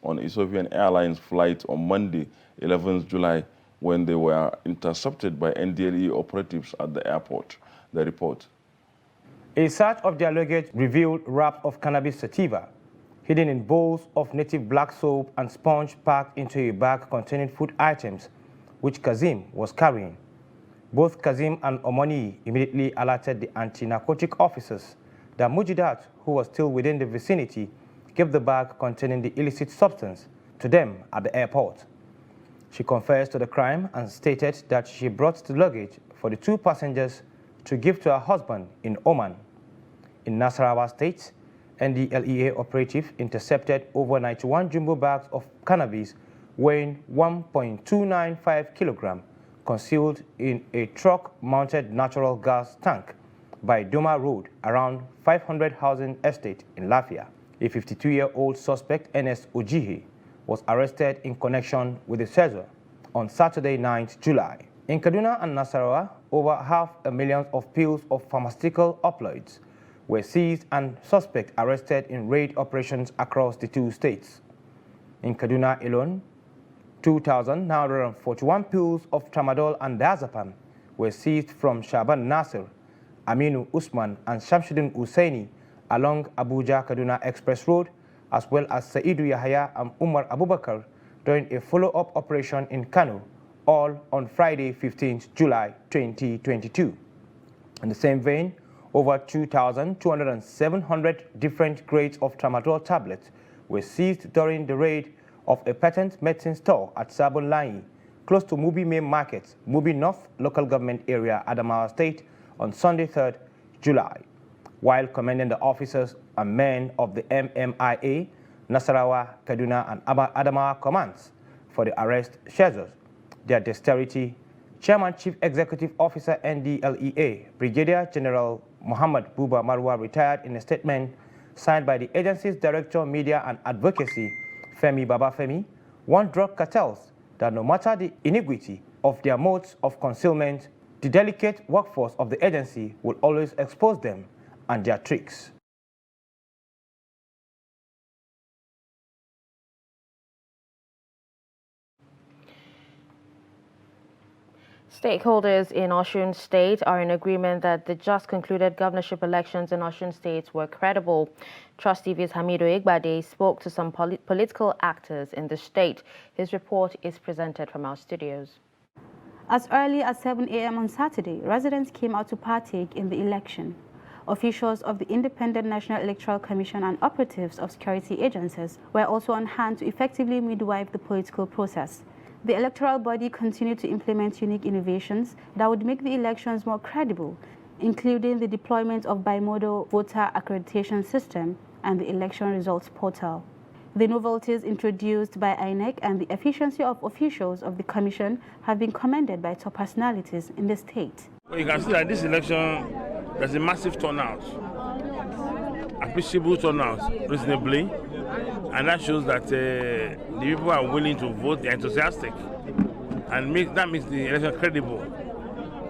on Ethiopian Airlines flight on Monday, 11th July, when they were intercepted by NDLE operatives at the airport. The report. A search of their luggage revealed wraps of cannabis sativa, hidden in bowls of native black soap and sponge packed into a bag containing food items, which Kazim was carrying. Both Kazim and Omoni immediately alerted the anti-narcotic officers that Mujidat, who was still within the vicinity, gave the bag containing the illicit substance to them at the airport. She confessed to the crime and stated that she brought the luggage for the 2 passengers to give to her husband in Oman. In Nasarawa State, NDLEA operative intercepted over 91 jumbo bags of cannabis weighing 1.295 kilograms concealed in a truck-mounted natural gas tank by Doma Road around 500 Housing Estate in Lafia. A 52-year-old suspect, Ernest Ojihe, was arrested in connection with the seizure on Saturday, 9th July. In Kaduna and Nasarawa, over 500,000 of pills of pharmaceutical opioids were seized and suspects arrested in raid operations across the 2 states. In Kaduna alone, 2,941 pills of tramadol and diazepam were seized from Shaban Nasir, Aminu Usman and Shamsuddin Hussaini along Abuja-Kaduna Express Road, as well as Saidu Yahya and Umar Abubakar during a follow-up operation in Kano, all on Friday, 15th July 2022. In the same vein, over 2,700 different grades of tramadol tablets were seized during the raid of a patent medicine store at Sabon Layi, close to Mubi Main Market, Mubi North Local Government Area, Adamawa State, on Sunday, 3rd July. While commending the officers and men of the MMIA, Nasarawa, Kaduna, and Adamawa commands for the arrest schedules, their dexterity, Chairman Chief Executive Officer NDLEA, Brigadier General Muhammad Buba Marwa, retired, in a statement signed by the agency's Director of Media and Advocacy, Femi Babafemi, warned drug cartels that no matter the iniquity of their modes of concealment, the delicate workforce of the agency will always expose them and their tricks. Stakeholders in Osun State are in agreement that the just concluded governorship elections in Osun State were credible. Trust TV's Hamido Igbade spoke to some political actors in the state. His report is presented from our studios. As early as 7 a.m. on Saturday, residents came out to partake in the election. Officials of the Independent National Electoral Commission and operatives of security agencies were also on hand to effectively midwife the political process. The electoral body continued to implement unique innovations that would make the elections more credible, including the deployment of bimodal voter accreditation system and the election results portal. The novelties introduced by INEC and the efficiency of officials of the commission have been commended by top personalities in the state. Well, you can see that this election, there's a massive turnout, appreciable turnout, reasonably, and that shows that the people are willing to vote, they're enthusiastic, and that makes the election credible.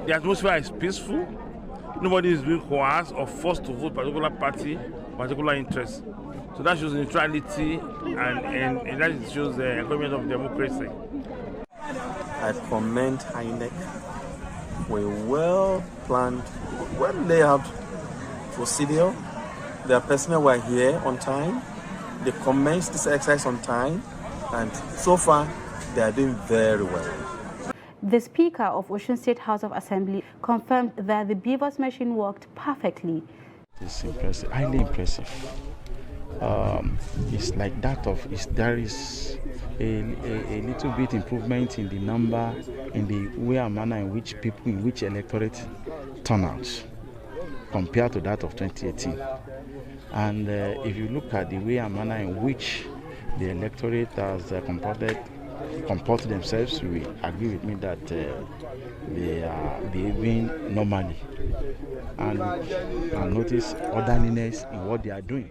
The atmosphere is peaceful. Nobody is being coerced or forced to vote particular party, particular interest. So that shows neutrality and that shows the encouragement of democracy. I commend INEC for a well-planned, well-laid-out procedure. Their personnel were here on time. They commenced this exercise on time, and so far they are doing very well. The Speaker of Osun State House of Assembly confirmed that the Beavers machine worked perfectly. It's impressive, highly impressive. It's like that of, there is a little bit improvement in the number, in the way and manner in which people, in which electorate turn out compared to that of 2018. And if you look at the way and manner in which the electorate has comported themselves, you will agree with me that they are behaving normally and notice orderliness in what they are doing.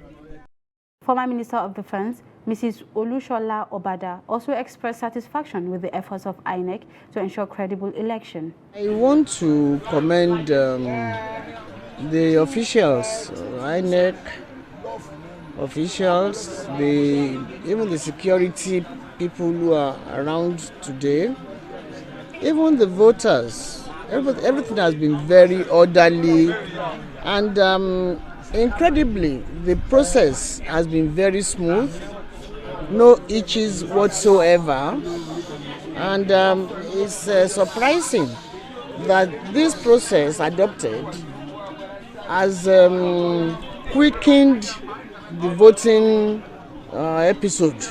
Former Minister of Defense, Mrs. Olushola Obada, also expressed satisfaction with the efforts of INEC to ensure credible election. I want to commend the officials, INEC, officials, even the security people who are around today, even the voters. Everything has been very orderly, and incredibly, the process has been very smooth, no hitches whatsoever, and it's surprising that this process adopted has quickened the voting episode,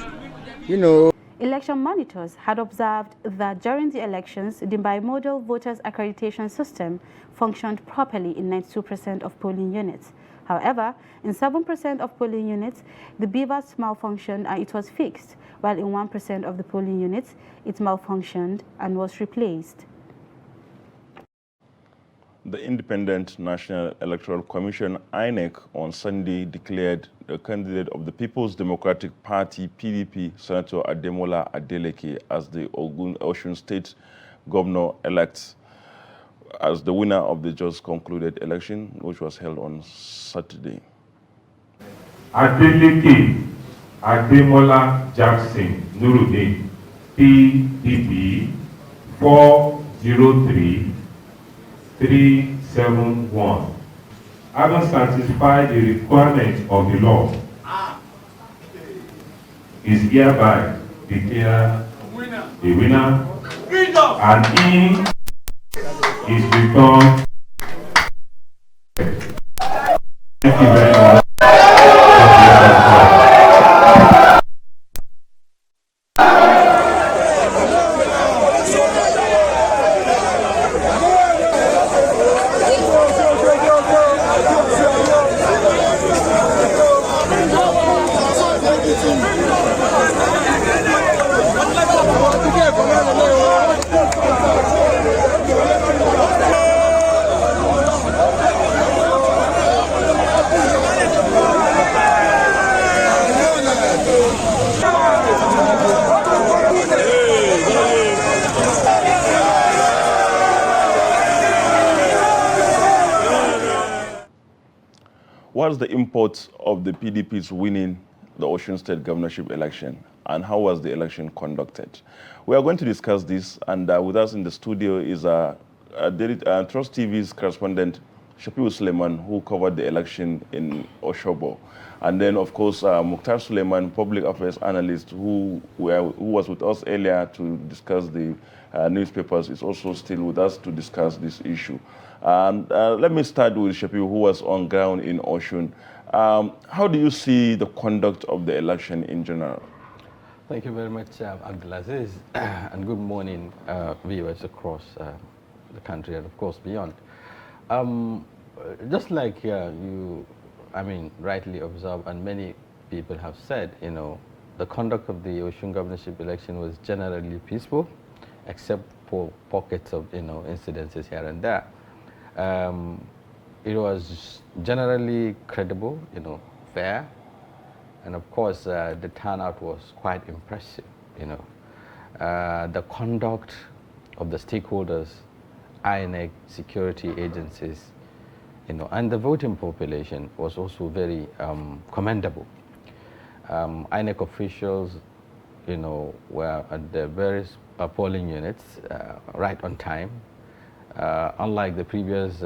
Election monitors had observed that during the elections, the bimodal voters accreditation system functioned properly in 92% of polling units. However, in 7% of polling units, the BVAS malfunctioned and it was fixed, while in 1% of the polling units, it malfunctioned and was replaced. The Independent National Electoral Commission, INEC, on Sunday declared the candidate of the People's Democratic Party, PDP, Senator Ademola Adeleke, as the Osun State Governor-elect, as the winner of the just concluded election, which was held on Saturday. Adeleke Ademola Jackson Nuruddin, PDP 403-371, having satisfied the requirements of the law, is hereby declared the winner, and he is returned. Thank you very much. What's the import of the PDP's winning the Osun State governorship election, and how was the election conducted? We are going to discuss this, and with us in the studio is Trust TV's correspondent, Shafiu Suleiman, who covered the election in Oshobo. And then, of course, Mukhtar Suleiman, public affairs analyst, who was with us earlier to discuss the newspapers, is also still with us to discuss this issue. Let me start with Shafiu, who was on ground in Osun. How do you see the conduct of the election in general? Thank you very much, Abdulaziz, and good morning, viewers across the country and, of course, beyond. Just like you, rightly observed, and many people have said, the conduct of the Osun governorship election was generally peaceful, except for pockets of, incidences here and there. It was generally credible, fair, and of course the turnout was quite impressive. The conduct of the stakeholders, INEC, security agencies, and the voting population was also very commendable. INEC officials, were at the various polling units right on time. Unlike the previous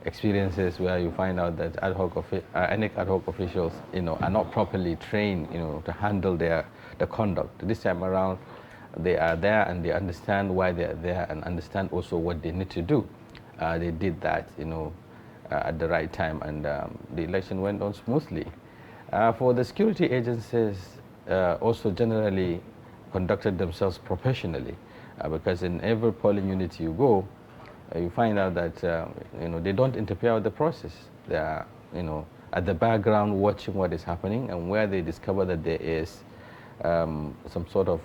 experiences where you find out that INEC ad hoc officials, are not properly trained, to handle the conduct. This time around, they are there and they understand why they are there and understand also what they need to do. They did that, at the right time, and the election went on smoothly. For the security agencies, also generally conducted themselves professionally, because in every polling unit you go, you find out that they don't interfere with the process. They are at the background watching what is happening, and where they discover that there is some sort of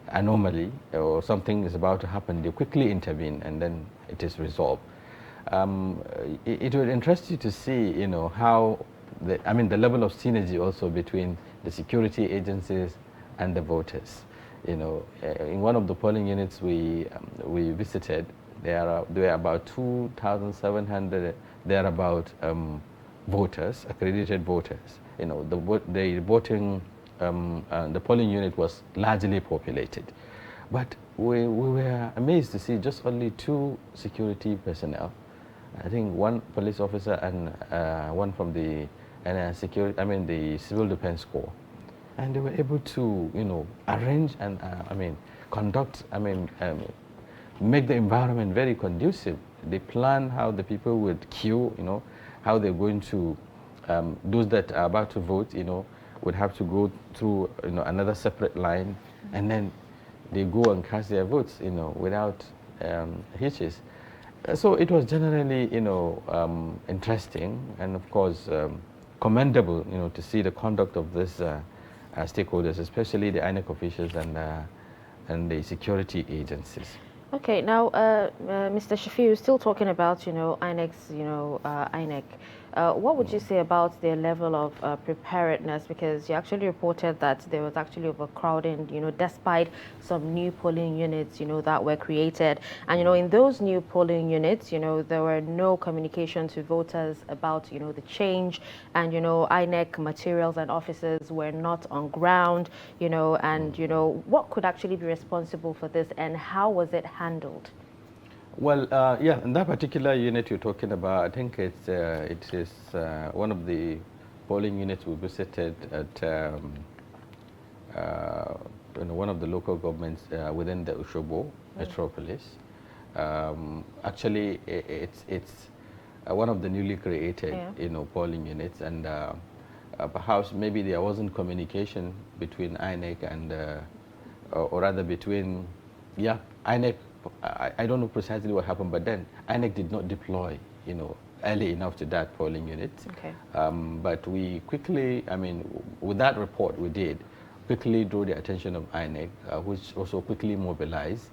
anomaly or something is about to happen, they quickly intervene, and then it is resolved. It would interest you to see how the level of synergy also between the security agencies and the voters. In one of the polling units we visited, there were about 2,700 thereabout voters, accredited voters. You know, the voting, the polling unit was largely populated. But we were amazed to see just only 2 security personnel. I think 1 police officer and 1 from the the Civil Defense Corps. And they were able to, you know, arrange and, conduct, make the environment very conducive. They plan how the people would queue, you know, how they're going to, those that are about to vote, you know, would have to go through, you know, another separate line, and then they go and cast their votes, you know, without hitches. So it was generally, you know, interesting and of course commendable, you know, to see the conduct of this stakeholders, especially the INEC officials and the security agencies. Okay, now, Mr. Shafiu, still talking about, you know, INEC's, you know, INEC. What would you say about their level of preparedness? Because you actually reported that there was actually overcrowding, you know, despite some new polling units, you know, that were created. And, you know, in those new polling units, you know, there were no communication to voters about, you know, the change. And, you know, INEC materials and officers were not on ground, you know, and, you know, what could actually be responsible for this and how was it handled? Well, yeah, in that particular unit you're talking about, I think it is one of the polling units we visited at you know, one of the local governments within the Osogbo metropolis. Actually, it's one of the newly created, you know, polling units, and perhaps maybe there wasn't communication between INEC and, or rather between, INEC. I don't know precisely what happened, but then INEC did not deploy, you know, early enough to that polling unit. Okay. But we quickly, I mean, with that report we did, quickly drew the attention of INEC, which also quickly mobilized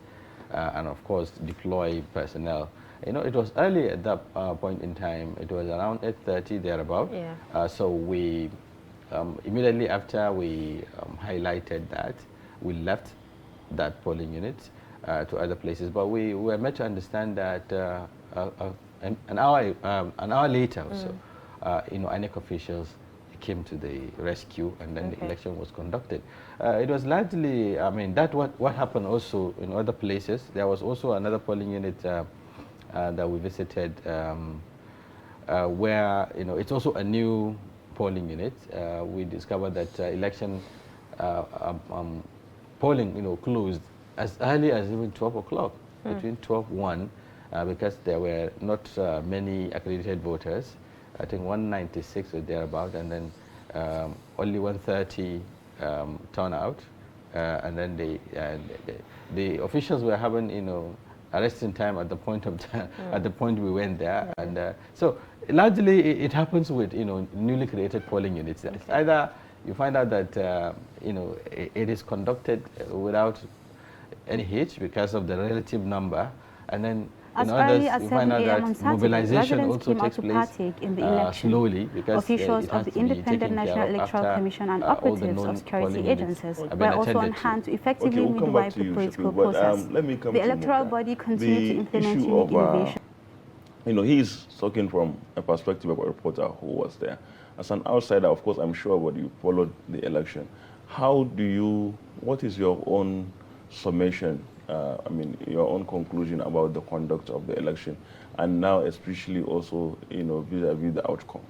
and of course deploy personnel. You know, it was early at that point in time. It was around 8:30 thereabout. Yeah. So we immediately after we highlighted that, we left that polling unit to other places, but we were made to understand that an hour later or so, you know, INEC officials came to the rescue, and then the election was conducted. It was largely, I mean, that what happened also in other places. There was also another polling unit that we visited, where, you know, it's also a new polling unit. We discovered that election polling, you know, closed as early as even 12 o'clock, between 12:01, because there were not many accredited voters. I think 196 or thereabout, and then only 130 turnout, and then the officials were having, you know, arresting time at the point of at the point we went there, and so largely it happens with, you know, newly created polling units. It's either you find out that you know, it is conducted without any hitch because of the relative number, and then as in early others as you 7 find out a.m. on that Saturday, mobilization residents also came out takes to place partake in the election. slowly, because officials of the Independent National Electoral Commission and operatives of security agencies were also on hand to effectively midwife the political process. Let me come the to electoral Muka. body continued to implement issue unique of, innovation. You know, he's talking from a perspective of a reporter who was there. As an outsider, of course, I'm sure what you followed the election. What is your own summation, I mean, your own conclusion about the conduct of the election, and now especially also, you know, vis-a-vis the outcome?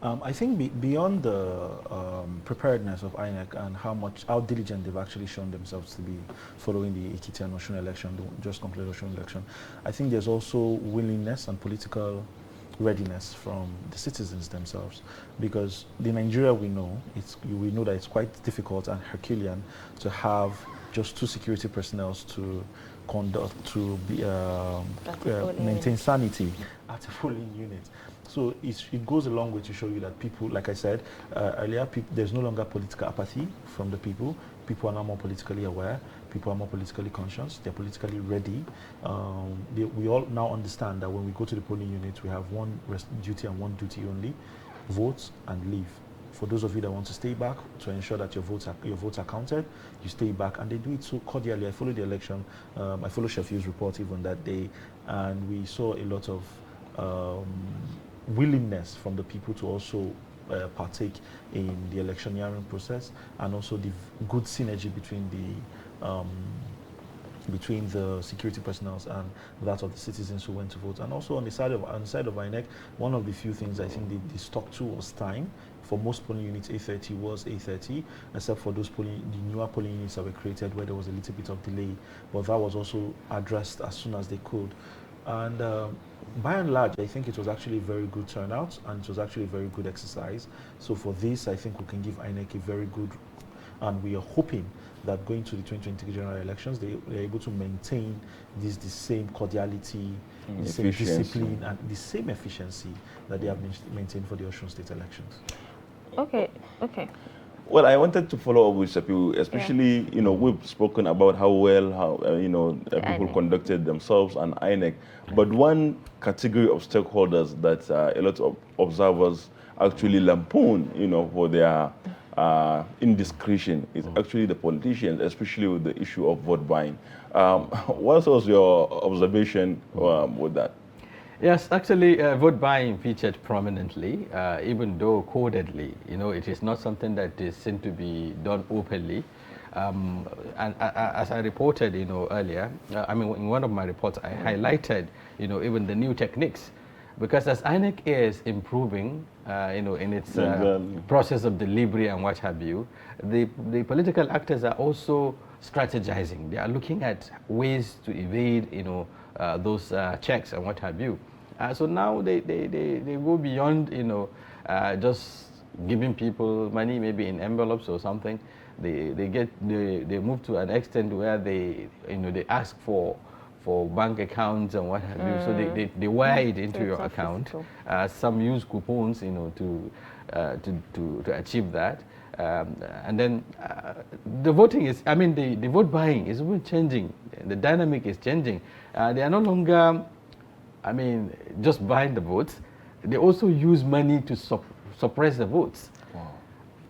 I think beyond the preparedness of INEC and how diligent they've actually shown themselves to be following the Ekiti and Osun election, the just completed Osun election, I think there's also willingness and political readiness from the citizens themselves, because the Nigeria we know that it's quite difficult and Herculean to have just 2 security personnel to maintain sanity at a polling unit. So it goes a long way to show you that people, like I said earlier, there's no longer political apathy from the people. People are now more politically aware. People are more politically conscious. They're politically ready. We all now understand that when we go to the polling unit, we have one duty and one duty only: vote and leave. For those of you that want to stay back to ensure that your votes are counted, you stay back, and they do it so cordially. I followed the election. I followed Shafiu's report even that day, and we saw a lot of willingness from the people to also partake in the electioneering process, and also the good synergy between the security personnel and that of the citizens who went to vote. And also on the side of INEC, one of the few things I think they stuck to was time. For most polling units, 8:30 was 8:30, except for the newer polling units that were created where there was a little bit of delay. But that was also addressed as soon as they could. And by and large, I think it was actually a very good turnout, and it was actually a very good exercise. So for this, I think we can give INEC a very good, and we are hoping that going to the 2023 general elections, they're able to maintain the same cordiality, the same discipline, and the same efficiency that they have maintained for the Osun State elections. Okay. Well, I wanted to follow up with Shapiu, especially, we've spoken about how well, people conducted themselves and INEC. But one category of stakeholders that a lot of observers actually lampoon, for their indiscretion is actually the politicians, especially with the issue of vote buying. What was your observation with that? Yes, actually, vote buying featured prominently, even though codedly. It is not something that is seen to be done openly. And as I reported, earlier, in one of my reports, I highlighted, even the new techniques. Because as INEC is improving, in its process of delivery and what have you, the political actors are also strategizing. They are looking at ways to evade, those checks and what have you. So now they go beyond, just giving people money, maybe in envelopes or something. They move to an extent where they ask for bank accounts and what have you. So they wire it into your account. Some use coupons, to achieve that. And then the voting is, the vote buying is even changing. The dynamic is changing. They are no longer, just buying the votes. They also use money to suppress the votes. Wow.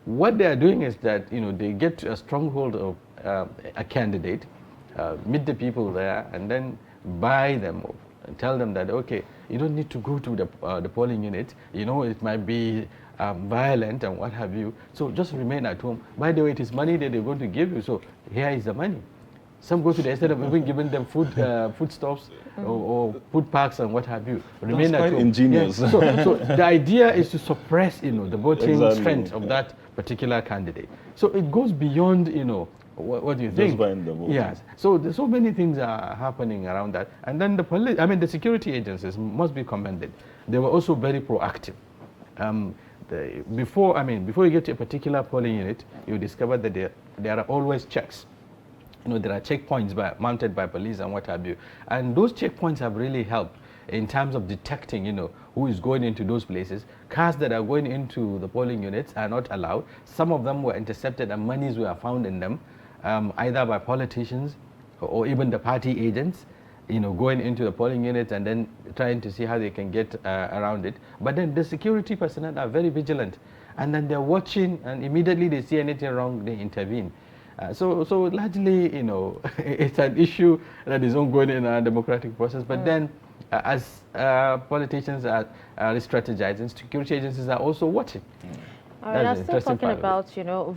What they are doing is that, they get a stronghold of a candidate, meet the people there, and then buy them and tell them that, okay, you don't need to go to the polling unit. It might be violent and what have you. So just remain at home. By the way, it is money that they're going to give you. So here is the money. Some go to the instead of even giving them foodstuffs or food packs and what have you. Remain That's at quite home. ingenious. Yeah. So the idea is to suppress, the voting strength of that particular candidate. So it goes beyond, what do you think? Just buying the vote. Yes. So there's so many things are happening around that. And then the security agencies must be commended. They were also very proactive. Before you get to a particular polling unit, you discover that there are always checks. There are checkpoints mounted by police and what have you. And those checkpoints have really helped in terms of detecting, who is going into those places. Cars that are going into the polling units are not allowed. Some of them were intercepted and monies were found in them, either by politicians or even the party agents, going into the polling units and then trying to see how they can get around it. But then the security personnel are very vigilant. And then they're watching, and immediately they see anything wrong, they intervene. So largely, it's an issue that is ongoing in our democratic process. But then, as politicians are strategizing, security agencies are also watching. All right, I'm still talking about,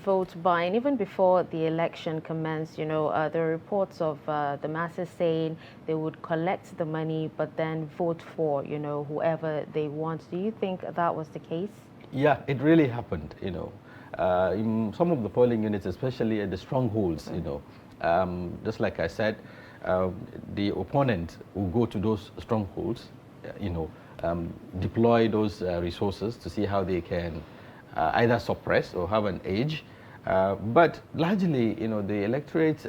vote buying. Even before the election commenced, there were reports of the masses saying they would collect the money, but then vote for, whoever they want. Do you think that was the case? Yeah, it really happened, in some of the polling units, especially at the strongholds, just like I said, the opponent will go to those strongholds, deploy those resources to see how they can either suppress or have an edge. But largely, the electorate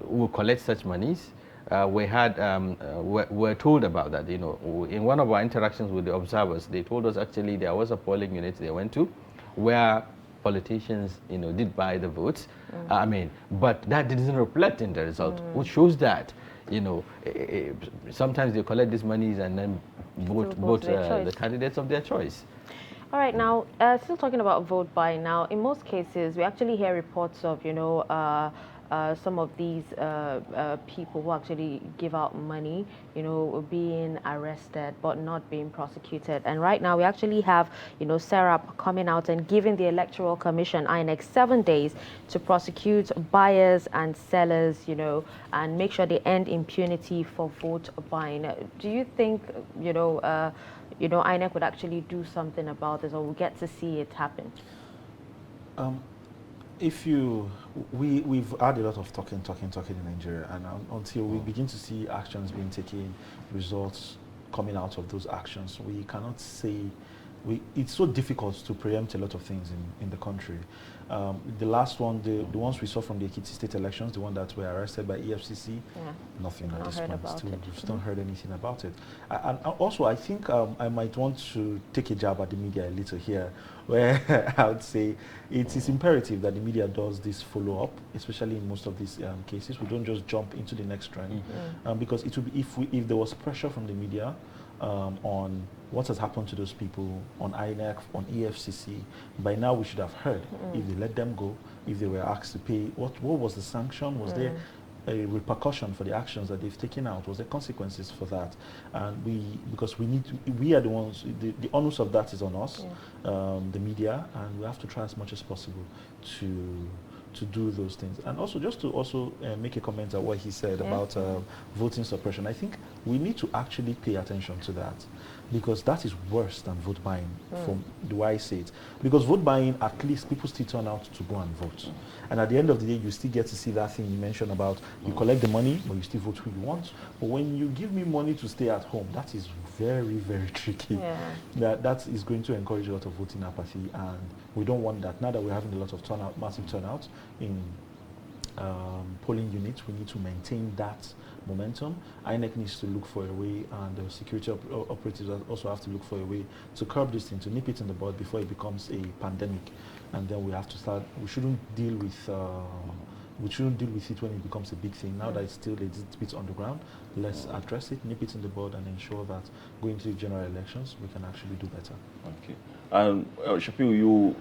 will collect such monies. We're told about that, in one of our interactions with the observers, they told us actually there was a polling unit they went to where politicians, did buy the votes. But that didn't reflect in the result, which shows that, sometimes they collect these monies and then vote the candidates of their choice. All right, now, still talking about vote buying now, in most cases, we actually hear reports of, some of these people who actually give out money, being arrested but not being prosecuted. And right now we actually have, SERAP coming out and giving the Electoral Commission, INEC, 7 days to prosecute buyers and sellers, and make sure they end impunity for vote buying. Do you think, INEC would actually do something about this, or we'll get to see it happen? We've had a lot of talking in Nigeria, and until we begin to see actions being taken, results coming out of those actions, we cannot say. It's so difficult to preempt a lot of things in the country. The last one, the ones we saw from the Ekiti state elections, the one that were arrested by EFCC, nothing at this point. We've still heard anything about it. And also, I think I might want to take a jab at the media a little here, where I would say it is imperative that the media does this follow-up, especially in most of these cases. We don't just jump into the next trend, because it would be if there was pressure from the media on what has happened to those people, on INEC, on EFCC. By now we should have heard if they let them go, if they were asked to pay, what was the sanction? Was there a repercussion for the actions that they've taken out? Was there consequences for that? And we are the ones, the onus of that is on us, the media, and we have to try as much as possible to do those things. And also, just to make a comment on what he said about voting suppression, I think we need to actually pay attention to that, because that is worse than vote buying, from the way I say it. Because vote buying, at least people still turn out to go and vote. And at the end of the day, you still get to see that thing you mentioned about you collect the money, but you still vote who you want. But when you give me money to stay at home, that is very, very tricky. That is going to encourage a lot of voting apathy, and we don't want that. Now that we're having a lot of turnout, massive turnout in polling units, we need to maintain that momentum. INEC needs to look for a way, and the security operatives also have to look for a way to curb this thing, to nip it in the bud before it becomes a pandemic. And then we have to start. We shouldn't deal with it when it becomes a big thing. Now that it's still a little bit on the ground, let's address it, nip it in the bud, and ensure that going to the general elections, we can actually do better. Okay. Shafiu,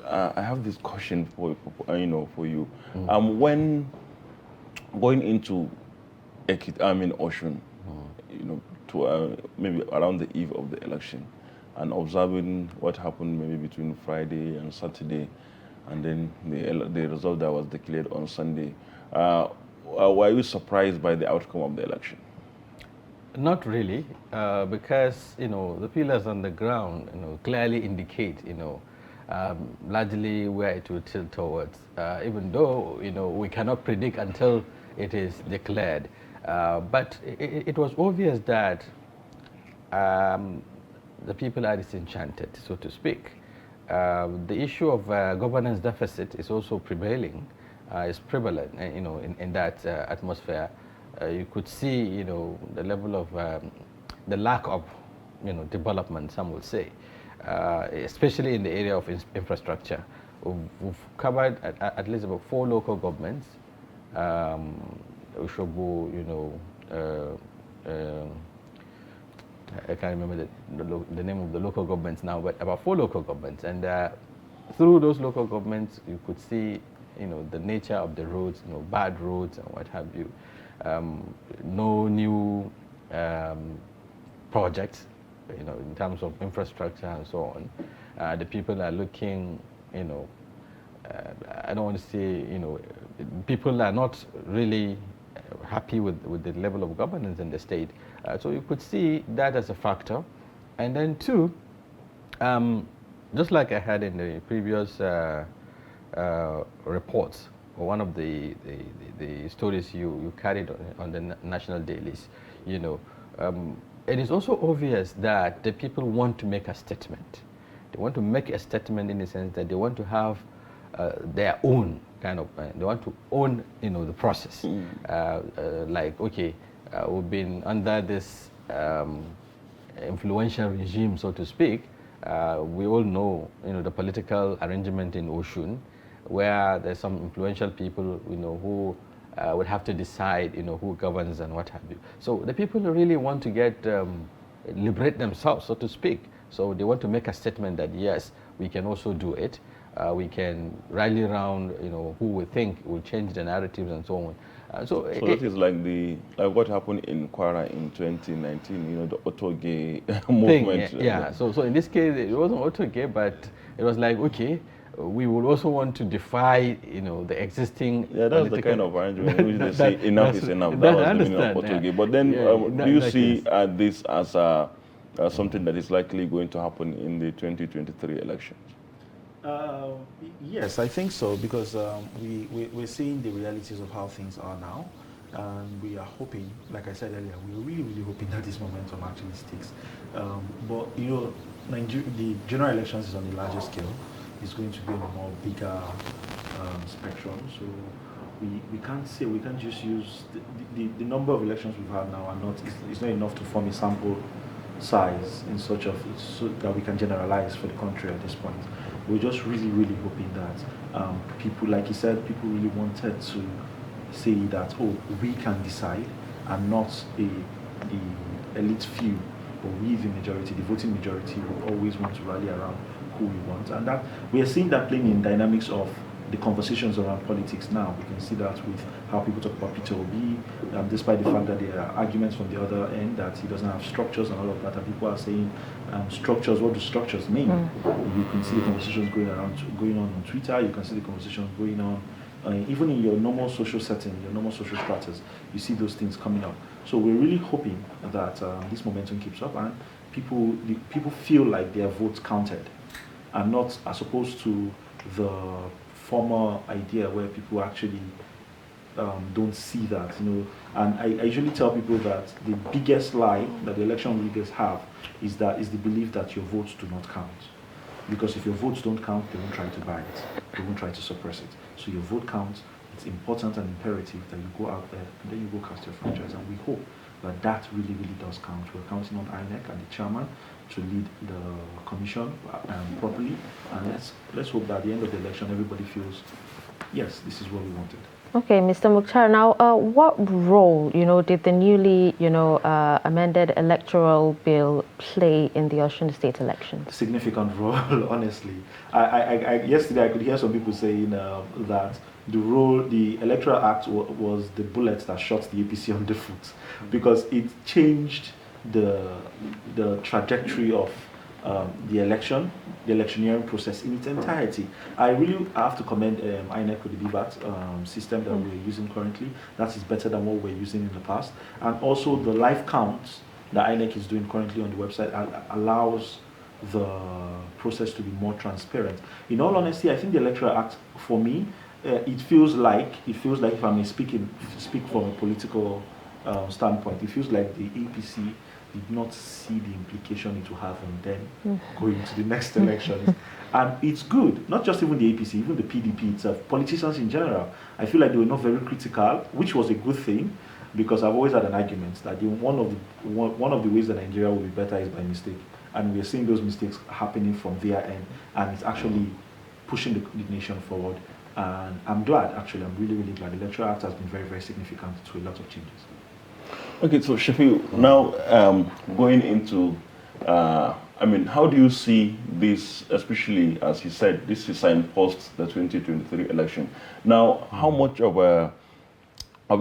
I have this question for you. When going into OSUN, to maybe around the eve of the election, and observing what happened maybe between Friday and Saturday, and then the result that was declared on Sunday, were you surprised by the outcome of the election? Not really, because the pillars on the ground clearly indicate largely where it will tilt towards, even though we cannot predict until it is declared. But it was obvious that the people are disenchanted, so to speak. The issue of governance deficit is also prevailing, is prevalent, in that atmosphere. You could see, the level of the lack of, development, some would say, especially in the area of infrastructure. We've covered at least about 4 local governments. Ushobu, I can't remember the name of the local governments now, but about 4 local governments. And through those local governments, you could see, the nature of the roads, bad roads and what have you. No new projects, in terms of infrastructure and so on. The people are looking, I don't want to say, people are not really happy with the level of governance in the state. So you could see that as a factor. And then 2, just like I had in the previous reports, or one of the stories you carried on the national dailies, it is also obvious that the people want to make a statement. They want to make a statement in the sense that they want to have their own kind of, they want to own, the process. Like, okay, we've been under this influential regime, so to speak. We all know, the political arrangement in OSUN, where there's some influential people, who would have to decide, who governs and what have you. So the people really want to liberate themselves, so to speak. So they want to make a statement that, yes, we can also do it. we can rally around, who we think will change the narratives and so on. So that is like what happened in Kwara in 2019, the auto-gay movement. Yeah. So in this case, it wasn't auto-gay, but it was like, okay, we would also want to defy, the existing. Yeah, that's the kind of arrangement in which they say enough is enough. That was the meaning of auto-gay. But then, do you see this as something that is likely going to happen in the 2023 elections? Yes, I think so, because we're seeing the realities of how things are now, and we are hoping, like I said earlier, we're really, really hoping that this momentum actually sticks. But the general elections is on a larger scale. It's going to be on a more bigger spectrum, so we can't just use the number of elections we've had now it's not enough to form a sample size in such of so that we can generalize for the country at this point. We're just really, really hoping that people, like you said, people really wanted to say that, oh, we can decide, and not the elite few, but we, the majority, the voting majority, will always want to rally around who we want. And that we are seeing that playing in dynamics of the conversations around politics now. We can see that with how people talk about Peter Obi, despite the fact that there are arguments from the other end that he doesn't have structures and all of that, and people are saying, structures, what do structures mean? You can see the conversations going on Twitter, you can see the conversations going on even in your normal social setting, your normal social status, you see those things coming up. So we're really hoping that this momentum keeps up and people feel like their votes counted, and not as opposed to the former idea where people actually don't see that, And I usually tell people that the biggest lie that the election riggers have is the belief that your votes do not count. Because if your votes don't count, they won't try to buy it. They won't try to suppress it. So your vote counts. It's important and imperative that you go out there and then you go cast your franchise. And we hope that really, really does count. We're counting on INEC and the chairman to lead the commission properly. And let's hope that at the end of the election, everybody feels, yes, this is what we wanted. Okay, Mr. Mukhtar, now what role, did the newly, amended electoral bill play in the Osun State election? Significant role, honestly. Yesterday I could hear some people saying that the Electoral Act was the bullet that shot the APC on the foot, because it changed the trajectory of the electioneering process in its entirety. I really have to commend INEC with the BVAT system that we're using currently. That is better than what we're using in the past. And also the live counts that INEC is doing currently on the website allows the process to be more transparent. In all honesty, I think the Electoral Act, for me, it feels like, if I may speak from a political standpoint, it feels like the APC did not see the implication it will have on them going to the next elections. And it's good, not just even the APC, even the PDP itself, politicians in general. I feel like they were not very critical, which was a good thing, because I've always had an argument that one of the ways that Nigeria will be better is by mistake. And we're seeing those mistakes happening from their end, and it's actually pushing the nation forward. And I'm glad, actually, I'm really, really glad. The Electoral Act has been very, very significant to a lot of changes. Okay, so Shafiu, now going into, how do you see this, especially as you said, this is signed post the 2023 election. Now, how much of a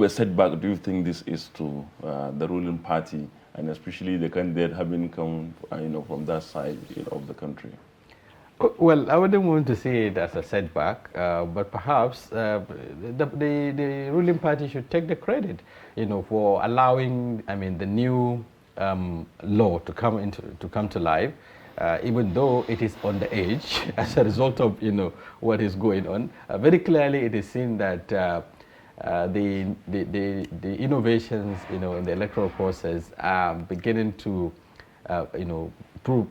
setback do you think this is to the ruling party, and especially the candidate having come, from that side of the country? Well, I wouldn't want to see it as a setback, but perhaps the ruling party should take the credit, for allowing, the new law to come to life, even though it is on the edge as a result of, what is going on. Very clearly, it is seen that the innovations, in the electoral process are beginning to, prove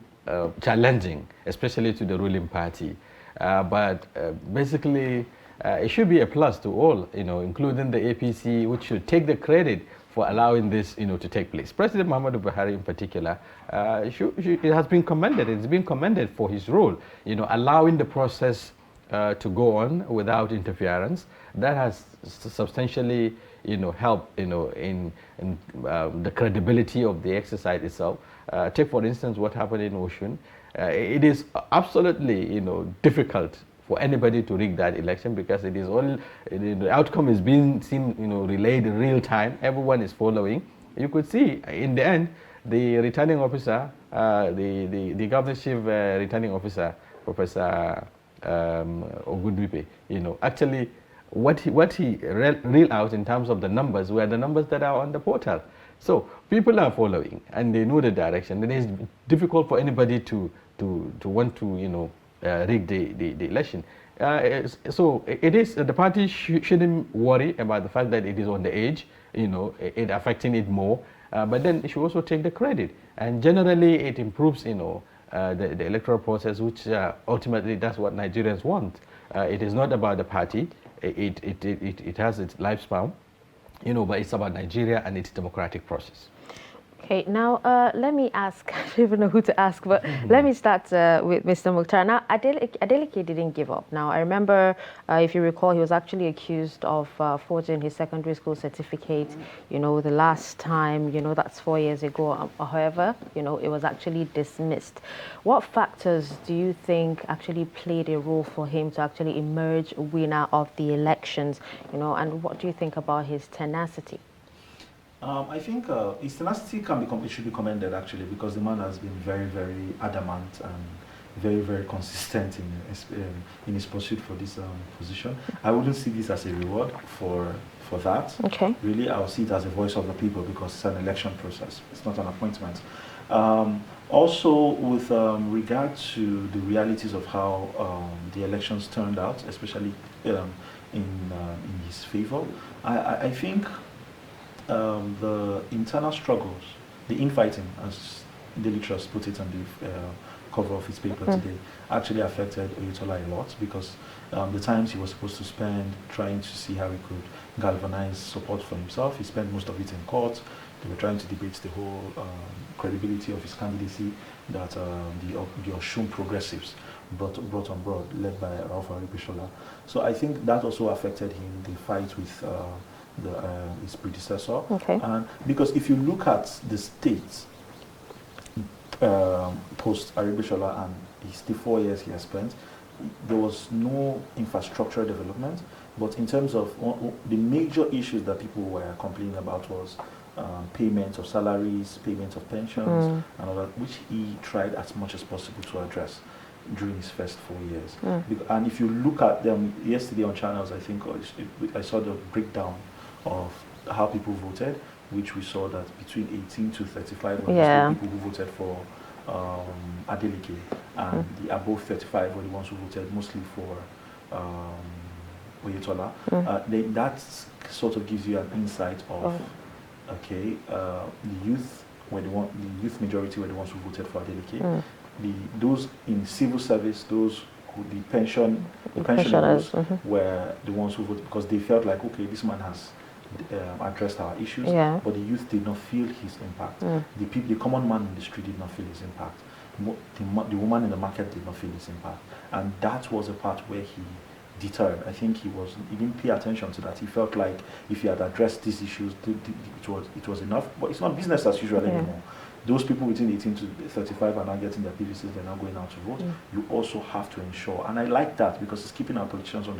challenging, especially to the ruling party. But basically, it should be a plus to all, including the APC, which should take the credit for allowing this, to take place. President Muhammadu Buhari, in particular, it has been commended. It's been commended for his role, allowing the process to go on without interference. That has substantially, helped, in the credibility of the exercise itself. Take, for instance, what happened in Osun. It is absolutely, difficult for anybody to rig that election, because it is all, the outcome is being seen, relayed in real time. Everyone is following. You could see in the end, the returning officer, the governorship returning officer, Professor Ogudwipe, actually what he reeled out in terms of the numbers were the numbers that are on the portal. So people are following and they know the direction. It is difficult for anybody to want to rig the election. So it is, the party shouldn't worry about the fact that it is on the edge, it affecting it more, but then it should also take the credit. And generally it improves, the electoral process, which ultimately that's what Nigerians want. It is not about the party. It has its lifespan, but it's about Nigeria and its democratic process. Okay, now let me ask, I don't even know who to ask, but let me start with Mr. Mukhtar. Now, Adeleke didn't give up. Now, I remember, if you recall, he was actually accused of forging his secondary school certificate, the last time, that's 4 years ago. However, it was actually dismissed. What factors do you think actually played a role for him to actually emerge winner of the elections, and what do you think about his tenacity? I think his tenacity should be commended, actually, because the man has been very, very adamant and very, very consistent in his pursuit for this position. I wouldn't see this as a reward for that. Okay. Really, I'll see it as a voice of the people, because it's an election process. It's not an appointment. Also, with regard to the realities of how the elections turned out, especially in his favor, I think the internal struggles, the infighting, as Daily Trust put it on the cover of his paper today, actually affected Oyetola a lot, because the times he was supposed to spend trying to see how he could galvanize support for himself, he spent most of it in court. They were trying to debate the whole credibility of his candidacy that the OSUN progressives brought on board, led by Ralph Aribishola. So I think that also affected him, the fight with his predecessor. Okay. And because if you look at the state post Aribishola and the 4 years he has spent, there was no infrastructure development. But in terms of the major issues that people were complaining about was payment of salaries, payment of pensions, and all that, which he tried as much as possible to address during his first 4 years. And if you look at them yesterday on channels, I think I saw the breakdown of how people voted, which we saw that between 18 to 35 were the people who voted for Adeleke, and the above 35 were the ones who voted mostly for Oyetola. That sort of gives you an insight of the youth the youth majority were the ones who voted for Adeleke. Those in civil service, those who the pensioners were the ones who voted, because they felt like, okay, this man has addressed our issues, but the youth did not feel his impact. The common man in the street did not feel his impact. The woman in the market did not feel his impact, and that was a part where he deterred. I think he didn't pay attention to that. He felt like if he had addressed these issues, it was enough. But it's not business as usual anymore. Those people between 18 to 35 are now getting their PVCs, they're now going out to vote. You also have to ensure, and I like that because it's keeping our politicians on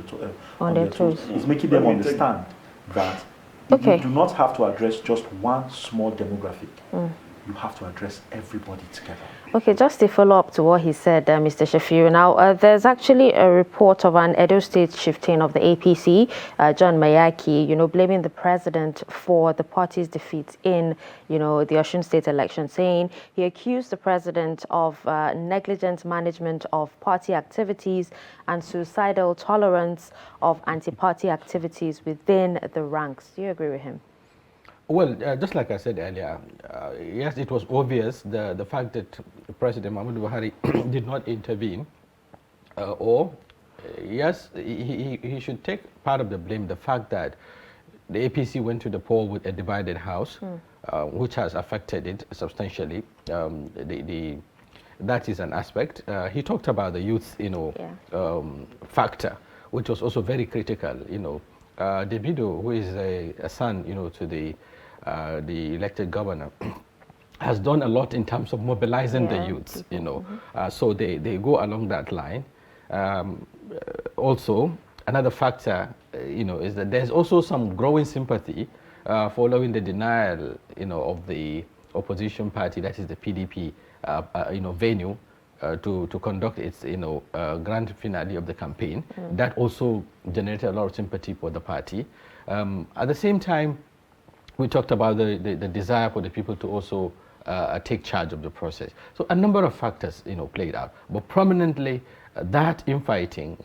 their toes. It's making them understand that you do not have to address just one small demographic. You have to address everybody together. Okay, just a follow-up to what he said, Mr. Shafiu. Now, there's actually a report of an Edo State chieftain of the APC, John Mayaki, blaming the president for the party's defeat in, the Osun State election, saying he accused the president of negligent management of party activities and suicidal tolerance of anti-party activities within the ranks. Do you agree with him? Well, just like I said earlier, yes, it was obvious the fact that President Muhammadu Buhari did not intervene, yes, he should take part of the blame, the fact that the APC went to the poll with a divided house, which has affected it substantially. That is an aspect. He talked about the youth, factor, which was also very critical. Davido, who is a son, to the elected governor, has done a lot in terms of mobilizing the youth, so they go along that line. Also, another factor, is that there's also some growing sympathy following the denial, of the opposition party, that is the PDP, venue to conduct its, grand finale of the campaign. That also generated a lot of sympathy for the party. At the same time, we talked about the desire for the people to also take charge of the process. So a number of factors, played out, but prominently that infighting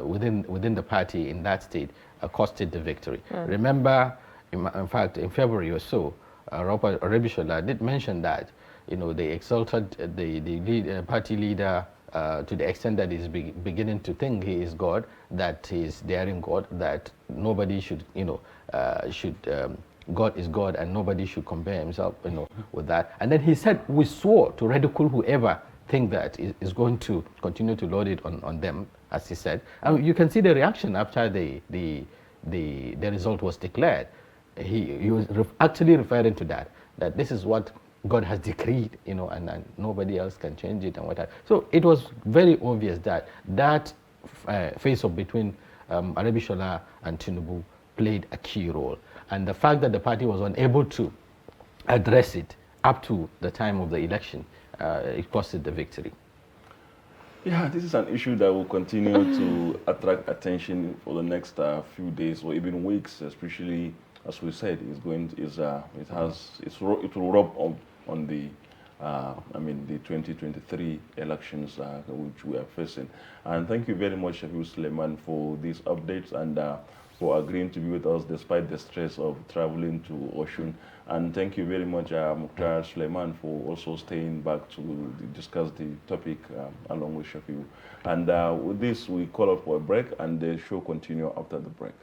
within the party in that state costed the victory. Remember, in fact, in February or so, Robert Orebishola did mention that, they exalted the party leader to the extent that he's beginning to think he is God, that he's daring God, that nobody should, God is God and nobody should compare himself, with that. And then he said, we swore to ridicule whoever think that is going to continue to load it on them, as he said. And you can see the reaction after the result was declared. He was actually referring to that this is what God has decreed, and nobody else can change it and whatever. So it was very obvious that face-off between Orebishola and Tinubu played a key role. And the fact that the party was unable to address it up to the time of the election, it costed the victory. Yeah, this is an issue that will continue to attract attention for the next few days or even weeks, especially as we said, it will rub on the the 2023 elections which we are facing. And thank you very much, Shafiu Suleiman, for these updates and for agreeing to be with us despite the stress of traveling to Osun. And thank you very much, Mukhtar Suleiman, for also staying back to discuss the topic along with Shafiu. And with this, we call out for a break, and the show continue after the break.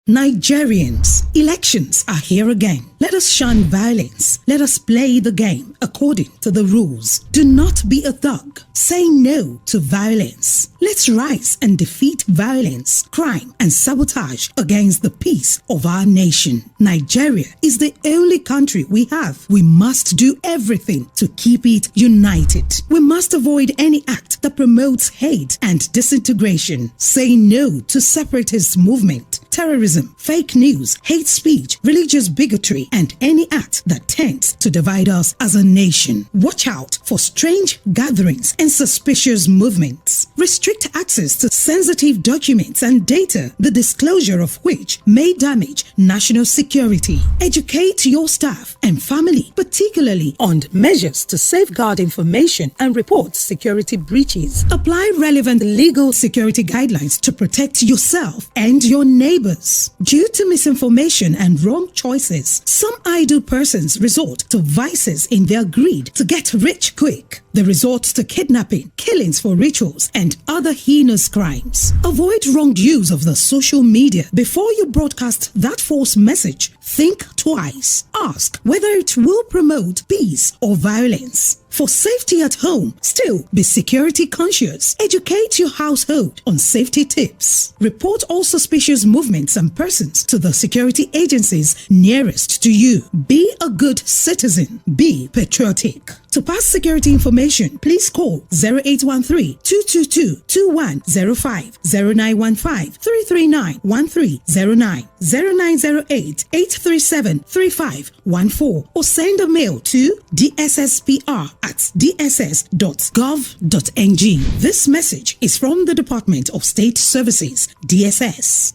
Nigerians, elections are here again. Let us shun violence. Let us play the game according to the rules. Do not be a thug. Say no to violence. Let's rise and defeat violence, crime, and sabotage against the peace of our nation. Nigeria is the only country we have. We must do everything to keep it united. We must avoid any act that promotes hate and disintegration. Say no to separatist movement, terrorism, fake news, hate speech, religious bigotry, and any act that tends to divide us as a nation. Watch out for strange gatherings and suspicious movements. Restrict access to sensitive documents and data, the disclosure of which may damage national security. Educate your staff and family, particularly on measures to safeguard information and report security breaches. Apply relevant legal security guidelines to protect yourself and your neighbors. Due to misinformation and wrong choices, some idle persons resort to vices in their greed to get rich quick. They resort to kidnapping, killings for rituals, and other heinous crimes. Avoid wrong use of the social media. Before you broadcast that false message, think twice. Ask whether it will promote peace or violence. For safety at home, still be security conscious. Educate your household on safety tips. Report all suspicious movements and persons to the security agencies nearest to you. Be a good citizen. Be patriotic. To pass security information, please call 0813-222-2105, 0915-339-1309, 0908-837-3514, or send a mail to dsspr@dss.gov.ng. This message is from the Department of State Services, DSS.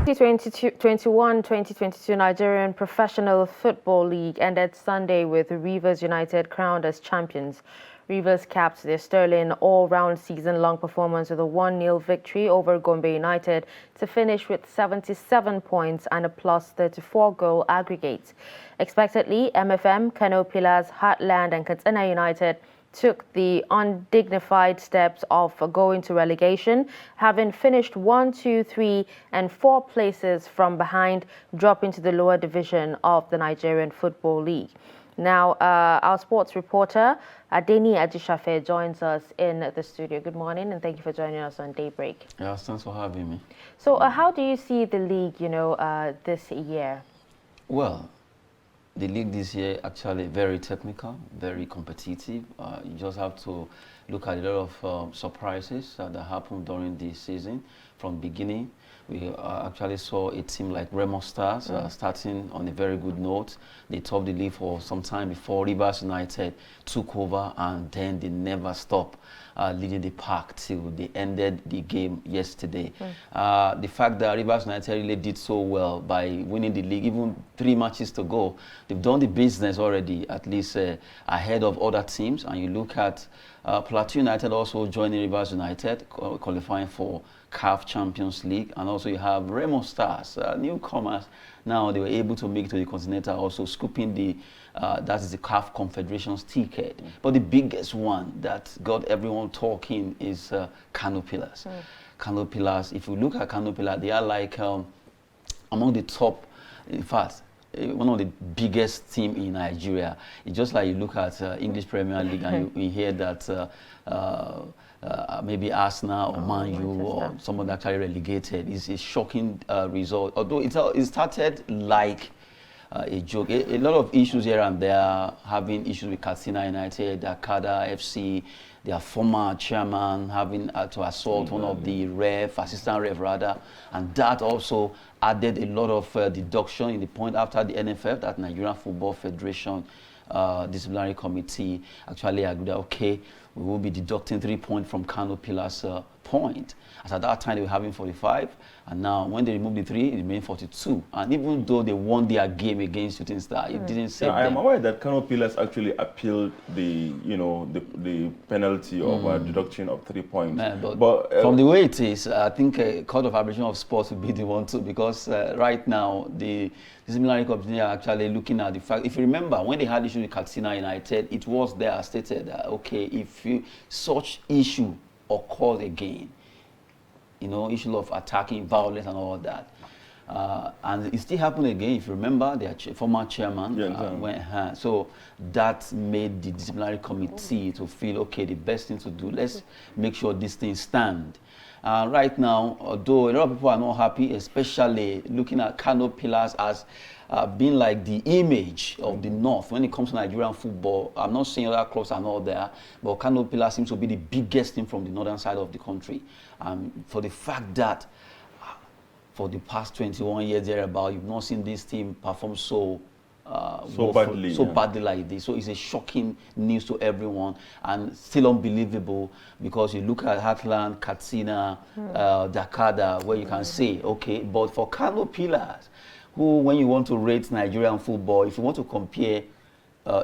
2021-2022 Nigerian Professional Football League ended Sunday with Rivers United crowned as champions. Rivers capped their sterling all-round season-long performance with a 1-0 victory over Gombe United to finish with 77 points and a plus 34-goal aggregate. Expectedly, MFM, Kano Pillars, Heartland and Katsina United took the undignified steps of going to relegation, having finished 1, 2, 3 and 4 places from behind, dropping to the lower division of the Nigerian Football League. Now, our sports reporter, Adeni Ajishafe, joins us in the studio. Good morning, and thank you for joining us on Daybreak. Yes, thanks for having me. So, how do you see the league, this year? Well, the league this year actually very technical, very competitive. You just have to look at a lot of surprises that happened during the season. From beginning, we actually saw a team like Remo Stars starting on a very good note. They topped the league for some time before Rivers United took over, and then they never stopped leading the pack till they ended the game yesterday. The fact that Rivers United really did so well by winning the league, even 3 matches to go, they've done the business already, at least ahead of other teams. And you look at Plateau United also joining Rivers United, qualifying for CAF Champions League, and also you have Remo Stars, newcomers. Now they were able to make it to the Continental, also scooping the that is the CAF Confederations ticket. But the biggest one that got everyone talking is Kano Pillars. Kano Pillars, if you look at Kano Pillars, they are like among the top, in fact, one of the biggest team in Nigeria. It's just like you look at English Premier League and you hear that maybe Arsenal or Man U or someone actually relegated. It's a shocking result. Although it started like a joke. A lot of issues here and there, having issues with Katsina United, Dakada FC, their former chairman having to assault one of the assistant ref rather, and that also added a lot of deduction in the point after the NFF, that Nigerian Football Federation disciplinary committee actually agreed that, okay, we will be deducting 3 points from Kano Pillars point. As at that time they were having 45, and now when they removed the 3, it remained 42. And even though they won their game against Shooting Star, it didn't save them. I am aware that Kano Pillars actually appealed the the penalty of a deduction of 3 points. But from the way it is, I think Court of Arbitration of Sports will be the one too, because right now the disciplinary committee are actually looking at the fact. If you remember, when they had issue with Katsina United, it was there stated that, okay, if such issue occurs again, issue of attacking, violence and all that. And it still happened again, if you remember, their former chairman went, so that made the disciplinary committee to feel, okay, the best thing to do, let's make sure this thing stand. Right now, although a lot of people are not happy, especially looking at Kano Pillars as being like the image of the North when it comes to Nigerian football. I'm not saying other clubs are not there, but Kano Pillars seems to be the biggest team from the northern side of the country. For the fact that for the past 21 years thereabout, you've not seen this team perform so badly like this. So it's a shocking news to everyone, and still unbelievable, because you look at Heartland, Katsina, Dakada, where you can say, okay, but for Kano Pillars, who, when you want to rate Nigerian football, if you want to compare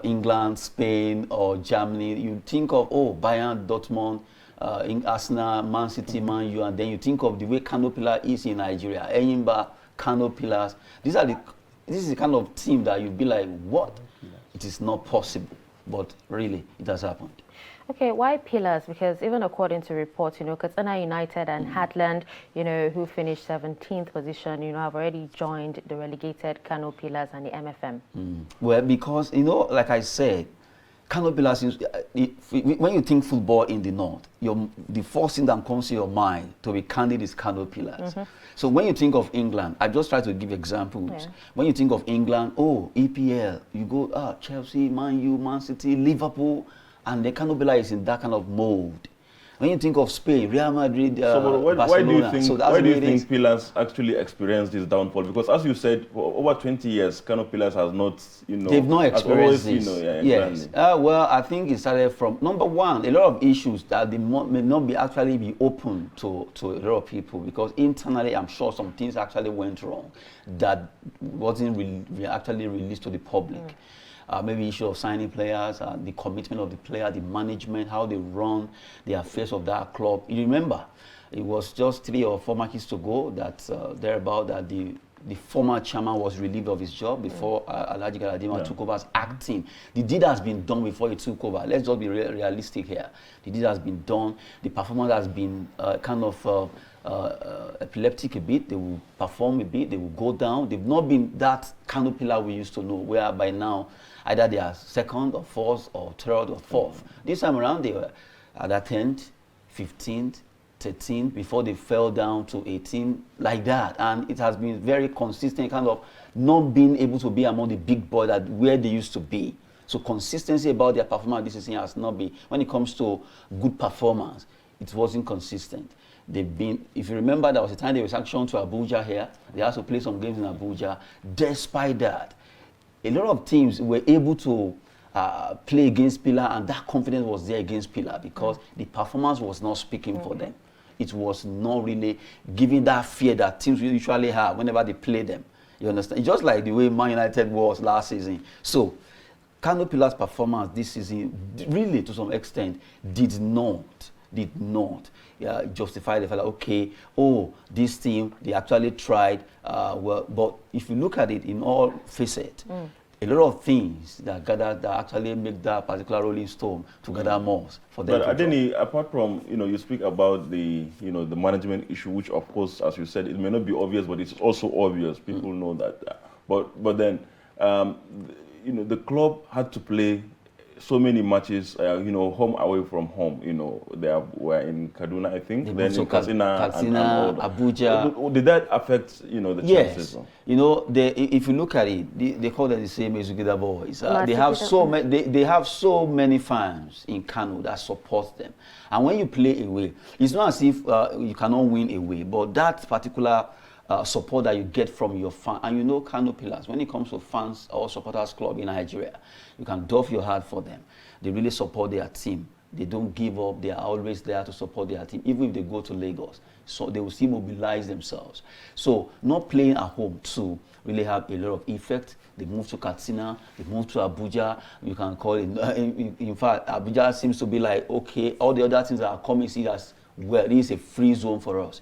England, Spain, or Germany, you think of, Bayern, Dortmund, Arsenal, Man City, Man U, and then you think of the way Kano Pillars is in Nigeria. Enyimba, Kano Pillars. This is the kind of team that you'd be like, what? It is not possible. But really, it has happened. Okay, why Pillars? Because even according to reports, Katsina United and Heartland, who finished 17th position, have already joined the relegated Kano Pillars and the MFM. Well, because, like I said, Kano Pillars, when you think football in the North, the first thing that comes to your mind, to be candid, is Kano Pillars. So when you think of England, I just try to give examples. Yeah. When you think of England, EPL, you go, Chelsea, Man U, Man City, Liverpool, and the Kano Pillars is in that kind of mold. When you think of Spain, Real Madrid, Barcelona. Why do you think Pillars actually experienced this downfall? Because as you said, for over 20 years, Kano Pillars has not, they've not experienced this. Yes. Well, I think it started from, number one, a lot of issues that they may not actually be open to a lot of people, because internally, I'm sure some things actually went wrong that wasn't actually released to the public. Maybe issue of signing players, the commitment of the player, the management, how they run the affairs of that club. You remember, it was just 3 or 4 matches to go that the former chairman was relieved of his job before Alhaji Galadima took over as acting. The deed has been done before he took over. Let's just be realistic here. The deed has been done. The performance has been kind of epileptic a bit, they will perform a bit, they will go down. They've not been that Kano pillar we used to know, where by now either they are second or fourth or third or fourth. This time around they were either 10th, 15th, 13th, before they fell down to 18, like that. And it has been very consistent, kind of not being able to be among the big boys that where they used to be. So consistency about their performance this season has not been, when it comes to good performance, it wasn't consistent. They've been, if you remember, there was a time they were sanctioned to Abuja here. They had to play some games in Abuja. Despite that, a lot of teams were able to play against Pillar, and that confidence was there against Pillar because the performance was not speaking for them. It was not really giving that fear that teams usually have whenever they play them. You understand? It's just like the way Man United was last season. So, Kano Pillar's performance this season, really to some extent, did not justify the fact that, okay, this team, they actually tried well. But if you look at it in all facets, a lot of things that actually make that particular Rolling Stone to gather more for them. But Adeni, apart from, you speak about the, the management issue, which of course, as you said, it may not be obvious, but it's also obvious. People know that. But then, the club had to play so many matches, home away from home. They were in Kaduna, I think, then in Katsina, and Abuja. Did that affect, the chances? Yes. If you look at it, they call them the same as Uganda boys. They have so many fans in Kano that support them. And when you play away, it's not as if you cannot win away, but that particular support that you get from your fans, and Kano Pillars, when it comes to fans or supporters club in Nigeria, you can doff your heart for them. They really support their team. They don't give up. They are always there to support their team, even if they go to Lagos. So they will still mobilize themselves. So not playing at home too really have a lot of effect. They move to Katsina, they move to Abuja. You can call it, in fact, Abuja seems to be like, okay, all the other things that are coming, see as, well, this is a free zone for us.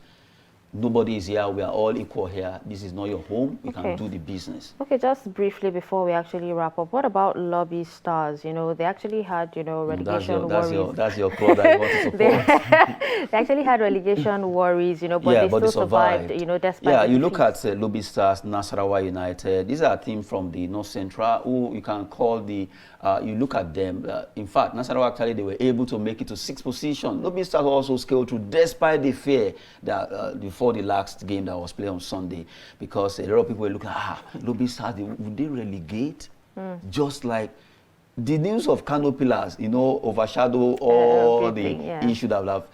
Nobody is here. We are all equal here. This is not your home. We can do the business. Okay, just briefly before we actually wrap up, what about Lobby Stars? They actually had, relegation worries. That's your club that you want to support. They actually had relegation worries, but they still survived, despite Yeah, you look at Lobby Stars, Nasarawa United. These are teams from the North Central who you can call the, you look at them. In fact, Nasarawa actually, they were able to make it to 6th position. Lobby Stars also scaled through despite the fear that before the last game that was played on Sunday, because a lot of people were looking at, Lobby Stars, would they relegate? Just like the news of Kano Pillars, overshadow all the issues that have,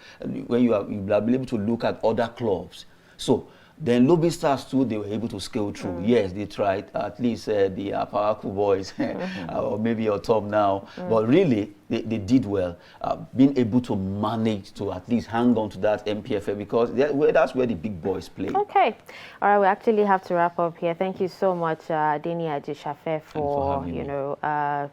when you have been able to look at other clubs. So then Lobby Stars too, they were able to scale through. Yes, they tried, at least the Aparaku boys, or maybe your top now, but really they did well, being able to manage to at least hang on to that MPFA, because that's where the big boys play. Okay, all right, we actually have to wrap up here. Thank you so much, Adeni Ajishafe, for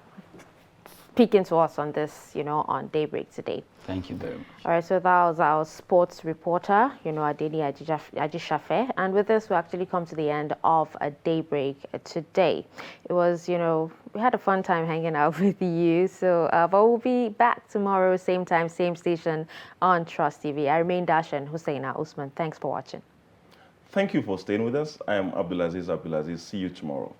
speaking to us on this, on Daybreak today. Thank you very much. All right, so that was our sports reporter, Adeni Ajishafe. And with this, we actually come to the end of a Daybreak today. It was, we had a fun time hanging out with you. So, but we'll be back tomorrow, same time, same station on Trust TV. I remain Dashan Husseina Usman. Thanks for watching. Thank you for staying with us. I am Abdulaziz. See you tomorrow.